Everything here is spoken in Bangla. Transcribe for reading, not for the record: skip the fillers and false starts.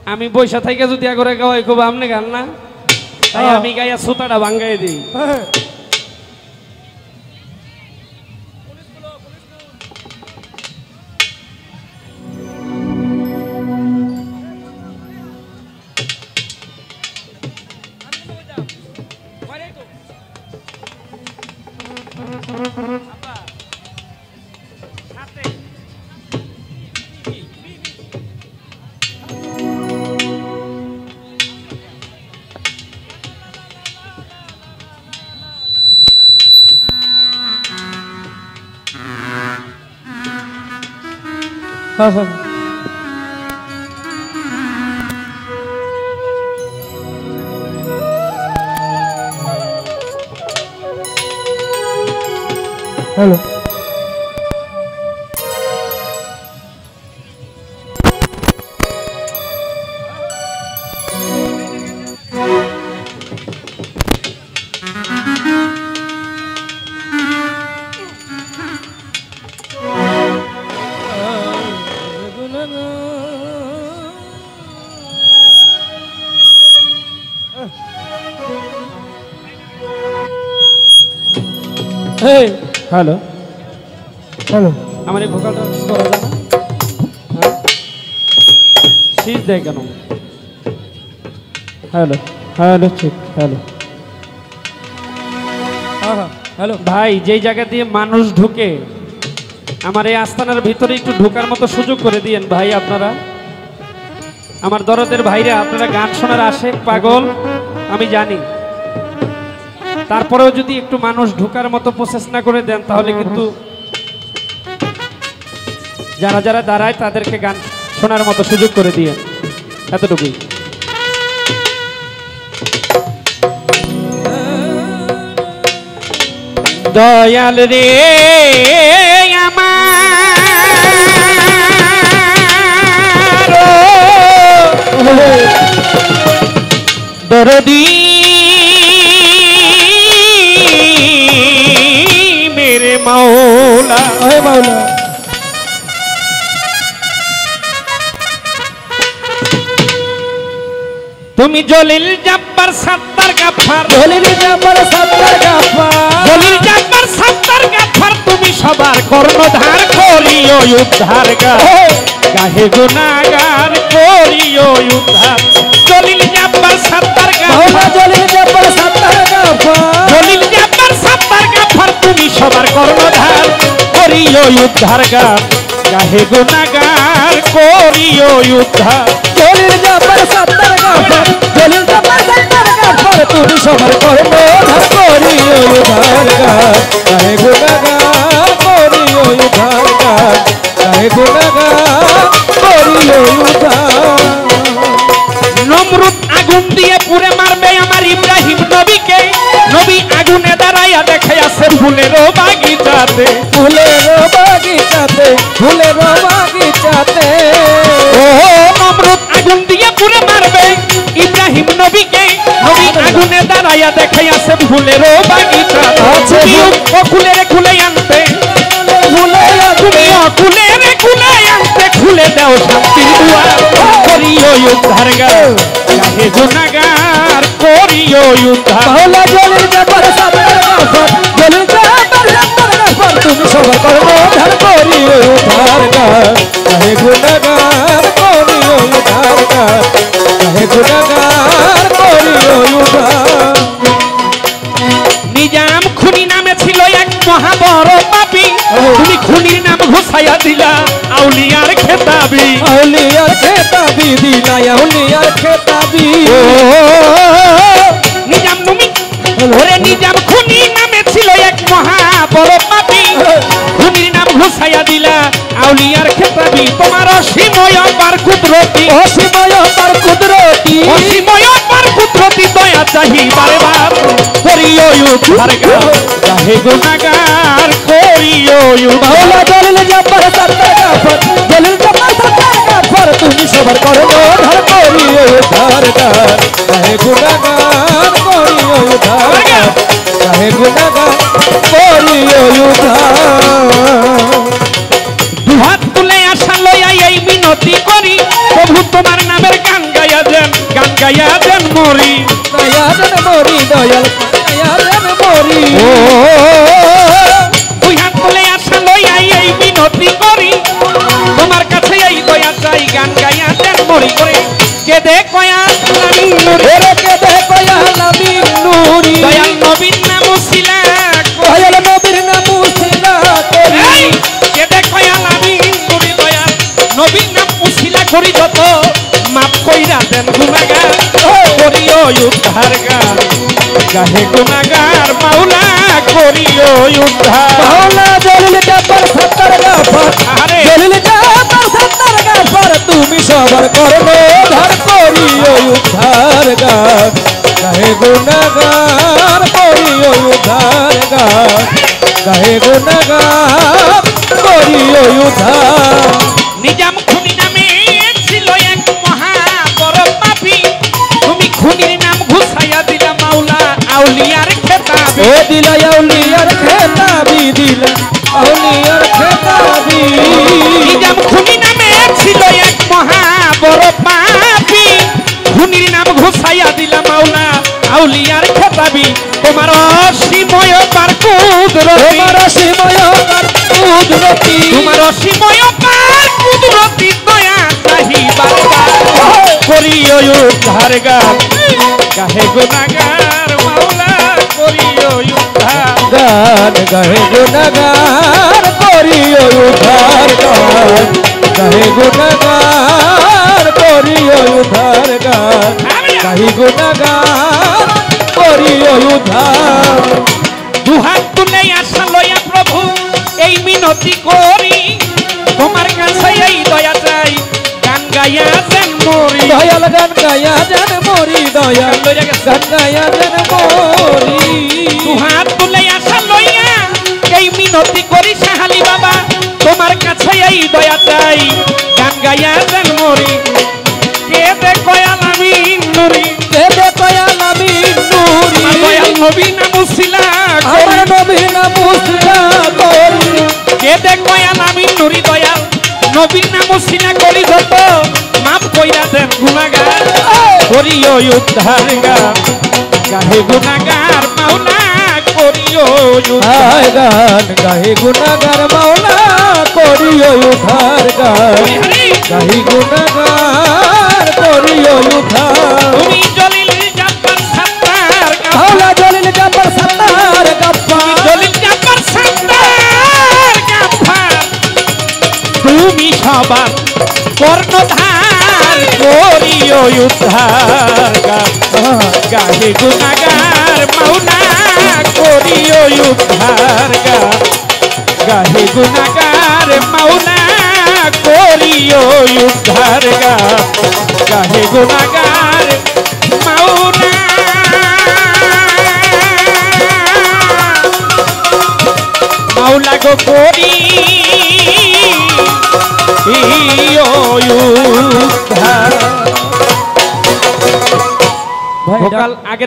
আমি পয়সা থেকে যদি করে গাওয়াই খুব আমনে গান না তাই আমি গাইয়া সুতাটা ভাঙ্গাই দিই। হ্যালো হ্যালো হ্যালো আমার এই ভোকালটা করা যায় না? শীত দেয় কেন? হ্যালো হ্যালো ঠিক হ্যালো হ্যালো ভাই যেই জায়গা দিয়ে মানুষ ঢুকে আমার এই আস্তানার ভিতরে একটু ঢোকার মতো সুযোগ করে দিয়েন ভাই। আপনারা আমার দরদের ভাইরা, আপনারা গান শোনার আশেক পাগল আমি জানি, তারপরেও যদি একটু মানুষ ঢোকার মতো প্রসেস না করে দেন তাহলে কিন্তু যারা যারা দাঁড়ায় তাদেরকে গান শোনার মতো সুযোগ করে দিয়ে এতটুকুই। দয়াল রে আমার দরদি মেরে মাওলা মাওলা তুমি জলিল জব্বার সত্তার গাফফার, জলিল জব্বার সত্তার গাফফার, জলিল জব্বার সত্তার গাফফার, তুমি সবার কর্ণধার করিও উদ্ধার গাহে গুনাহগার করিও উদ্ধার। জলিল জব্বার সত্তার গাফফার, জলিল জব্বার সত্তার গাফফার, জলিল জব্বার সত্তার গাফফার, তুমি সবার কর্ণধার করিও উদ্ধার গাহে গুনাহগার করিও উদ্ধার। জলিল জব্বার সত্তার গাফফার, জলিল জব্বার সত্তার গাফফার, তুমি সবার কর্ণধার করিও উদ্ধার গাহে গুনাহগার করিও উদ্ধার গাহে গুনাহগার করিও উদ্ধার। নমরুদ আগুন দিয়ে পুড়ে মারবে আমার ইব্রাহিম নবীকে, নবী আগুনে দাঁড়াইয়া দেখে আছে ফুলের বাগিচাতে, ফুলের বাগিচাতে, ফুলের বাগিচাতে। ও নমরুদ আগুন দিয়ে পুড়ে মারবে ইব্রাহিম নবীকে, নবী আগুনে দাঁড়াইয়া দেখে আছে ফুলের বাগিচাতে। খুলে খুলে আনতে, তুমি খুলে খুলে আনতে, খুলে দাও শান্তির দুয়ার করিও উদ্ধার গাহে গুনাহগার করিও উদ্ধার। মাওলা জলিল জব্বার সত্তার গাফফার, জলিল জব্বার সত্তার গাফফার, তুমি সবার কর্ণধার করিও উদ্ধার গাহে গুনাহগার করিও উদ্ধার গাহে গুনাহগার করিও উদ্ধার। নিজাম খুনি নামে ছিল এক মহাবড় পাপী, তুমি খুনির নাম ঘুষাইয়া দিলা আউলিয়ার খেতাবি, আউলিয়ার খেতাবি দিলা আউলিয়ার খেতাবি। নিজাম তুমি ওরে নিজাম খুনি নামে ছিল এক মহাবড় পাপী, খুনির নাম ঘুষাইয়া দিলা আউলিয়ার খেতাবি। তোমার অসীময় পার কুদরতি, অসীময় পার কুদরতি, অসীময় পার কুদরতি দয়া চাহি বারবার করিও উদ্ধার গাহে গুনাহগার করিও উদ্ধার। মাওলা জলিল জব্বার সত্তার গাফফার, জলিল জব্বার সত্তার গাফফার, তুমি সবার কর্ণধার করিও উদ্ধার গাহে গুনাহগার করিও উদ্ধার গাহে গুনাহগার করিও উদ্ধার। দুহাত তুলে আশা লইয়া এই মিনতি করি, প্রভু তোমার নামের গান গাইয়া দেন মরি গায়া দেন মরি দয়াল গায়া দেন মরি ও দুই হাত তুলে আশা লইয়া এই মিনতি করি তোমার কাছে এই দয়া চাই গান গাইয়া দেন মরি করে কেদে কয়া আমিন নুরি ওরে কেদে কয়া আমিন নুরি দয়াল নবীর নাম উছিলা দয়াল নবীর নাম উছিলা করি এই কেদে কয়া আমিন নুরি দয়াল নবীর নাম উছিলা করি যত মাপ কইরা দেন গুনাহগার করিও উদ্ধার গান গাহে গুনাহগার মাওলা করিও উদ্ধার মাওলা জলিল জব্বার সত্তর গাফর আরে জলিল জব্বার সত্তর গাফর তুমি সবার করলো ধার করিও উদ্ধার গান গাহে গুনাহগার করিও উদ্ধার গান গাহে গুনাহগার করিও উদ্ধার নিজাম খুনি নামে ছিল এক মহা বড় পাপী তুমি খুনির নাম ঘুষাইয়া দিলা মাওলা আউলিয়ার খেতাবে ও দিলা আউলিয়ার খেতাবি দিলা আউলিয়ার খেতাবি নিজাম খুনি নামে ছিল এক মহা বড় পাপী খুনির নাম ঘুষাইয়া দিলা মাওলা আউলিয়ার খেতাবি তোমার অসীময় পার কুদরতি তোমার সীময় কুদরতি তোমার অসীময় পার কুদরতি দয়া চাহি বারবার করিও উদ্ধার গান গাহে গুনাহগার মাওলা করিও উদ্ধার গান গাহে গুনাহগার করিও উদ্ধার গান গাহে গুনাহগার করিও উদ্ধার গান গাহি গুনাহগার করিও উদ্ধার দুহাত তুলে আশা লইয়া প্রভু এই মিনতি করি তোমার কাছে এই দয়া চাই গান গাইয়া যেন মরি দয়াল গান গায়া যেন মরি দয়াল গান গায়া যেন মরি দুহাত তুলে আশা লইয়া এই মিনতি করি সাহালি বাবা তোমার কাছে এই দয়া চাই গান গাইয়া যেন মরি কে দে কয়াল আমি নুরি কেদে কয়াল আমিন নুরি দয়াল নবী নাম উছিলা আমার নবী নাম উছিলা করি কে দে কয়াল আমি নুরি দয়াল নবীর নাম উছিলা করি যত মাপ কইরা দেন গুনাহগার করিও উদ্ধার গান গাহে গুনাহগার মাওলা করিও উদ্ধার হায় গান গাহি গুনাহগার মাওলা করিও উদ্ধার গান গাহি গুনাহগার করিও উদ্ধার তুমি জলিল জব্বার সত্তার মাওলা জলিল জব্বার সত্তার গাফফার জলিল জব্বার সত্তার গাফফার তুমি সবার কর্ণধার করিও উদ্ধার গাহে গুনাহগার মাওলা করিও উদ্ধার গাহে গুনাহগার মাওলা করিও উদ্ধার গাহে গুনাহগার মাওলা মাওলা গো করি উদ্ধার ভাই ভোকাল আগের